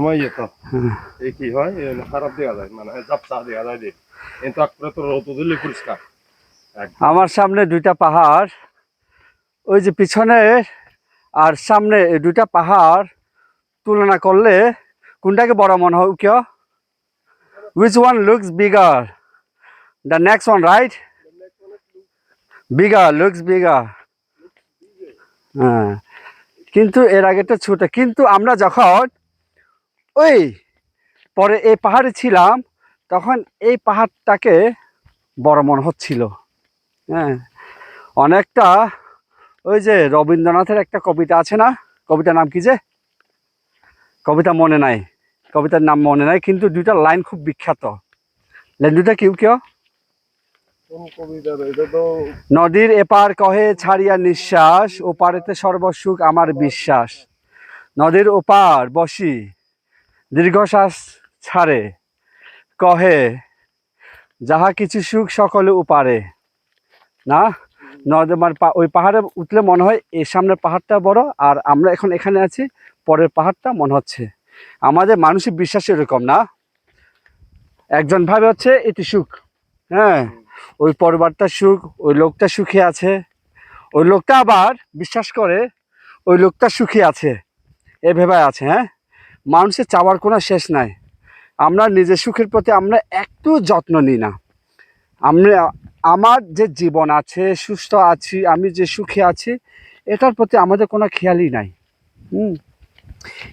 সময় যেত এই কি হয় খারাপ দেওয়া যায় মানে ঝাপসা দেওয়া যায় যে কিন্তু একবারে তো রোদ দিলে পরিষ্কার আমার সামনে দুইটা পাহাড়, ওই যে পিছনে আর সামনে এই দুইটা পাহাড় তুলনা করলে কোনটাকে বড় মনে হয় কেউ? Which one looks bigger? The next one, right? Bigger, looks bigger. হ্যাঁ, কিন্তু এর আগেটা ছোট। কিন্তু আমরা যখন ওই পরে এই পাহাড়ে ছিলাম তখন এই পাহাড়টাকে বড় মনে হচ্ছিল। হ্যাঁ, অনেকটা ওই যে রবীন্দ্রনাথের একটা কবিতা আছে না, কবিতার নাম কি যে, কবিতা মনে নাই, কবিতার নাম মনে নাই, কিন্তু দুইটা লাইন খুব বিখ্যাত। লাইন দুটা কেউ কেউ? নদীর এপার কহে ছাড়িয়া নিঃশ্বাস, ওপারেতে সর্বসুখ আমার বিশ্বাস। নদীর ওপার বসি দীর্ঘশ্বাস ছাড়ে, কহে যাহা কিছু সুখ সকলে উপারে। না, নর্দমার ওই পাহাড়ে উঠলে মনে হয় এই সামনের পাহাড়টা বড়, আর আমরা এখন এখানে আছি, পরের পাহাড়টা মনে হচ্ছে। আমাদের মানসিক বিশ্বাস এরকম না, একজন ভাবে হচ্ছে এটি সুখ, হ্যাঁ ওই পরিবারটা সুখ, ওই লোকটা সুখী আছে, ওই লোকটা আবার বিশ্বাস করে ওই লোকটা সুখী আছে, এ ভেবে আছে। হ্যাঁ, মানুষের চাওয়ার কোনো শেষ নাই। আমরা নিজের সুখের প্রতি আমরা একটু যত্ন নিই না। আমরা আমার যে জীবন আছে, সুস্থ আছি, আমি যে সুখী আছি, এটার প্রতি আমাদের কোনো খেয়ালই নাই।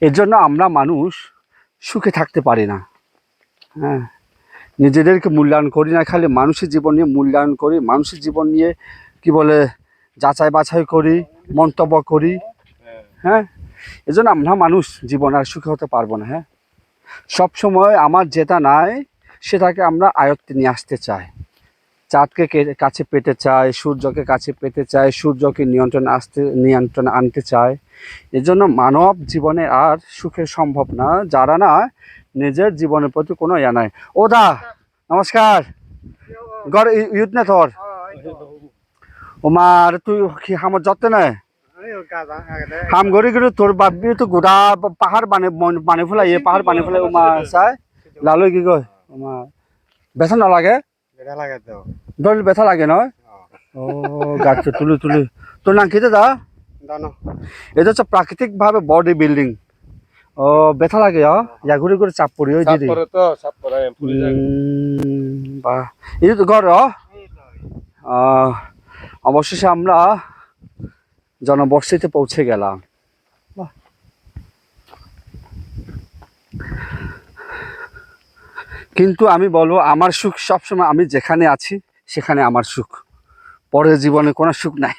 এর জন্য আমরা মানুষ সুখে থাকতে পারি না। হ্যাঁ, নিজেদেরকে মূল্যায়ন করি না, খালি মানুষের জীবন নিয়ে মূল্যায়ন করি, মানুষের জীবন নিয়ে কি বলে যাচাই বাছাই করি, মন্তব্য করি। হ্যাঁ, এজন্য আমরা মানুষ জীবন আর সুখী হতে পারবো না। হ্যাঁ, সবসময় আমার যেটা নাই সেটাকে আমরা আয়ত্তে নিয়ে আসতে চাই। চাঁদকে কাছে পেতে চায়, সূর্যকে কাছে পেতে চায়, সূর্যকে নিয়ন্ত্রণে আনতে চায়। এজন্য মানব জীবনে আর সুখের সম্ভব না যারা না নিজের জীবনের প্রতি কোনো ইয়া নাই। ও দা নমস্কার, গড় ইউথ না তোর ও মার তুই আমার যত্ন নেই হাম গড়ি গড়ি তোর বাপি তো গোটা পাহাড় বানে ফেলাই পাহাড় বানে ফেলাই ও মা চাই লালই কি কয় ও মা বেতন নালাগে দল ব্যথা লাগে নয়? ও গাছ তুলি তুলি। তোর নাম খেতে দা? এটা হচ্ছে প্রাকৃতিক ভাবে বডি বিল্ডিং। ও ব্যথা লাগে ঘুরে ঘুরে চাপ পড়ি ওই দিদি। বাহ, এই তো ঘর। অবশেষে আমরা জনবসতিতে পৌঁছে গেলাম। কিন্তু আমি বলবো আমার সুখ সবসময় আমি যেখানে আছি সেখানে আমার সুখ, পরের জীবনে কোনো সুখ নাই।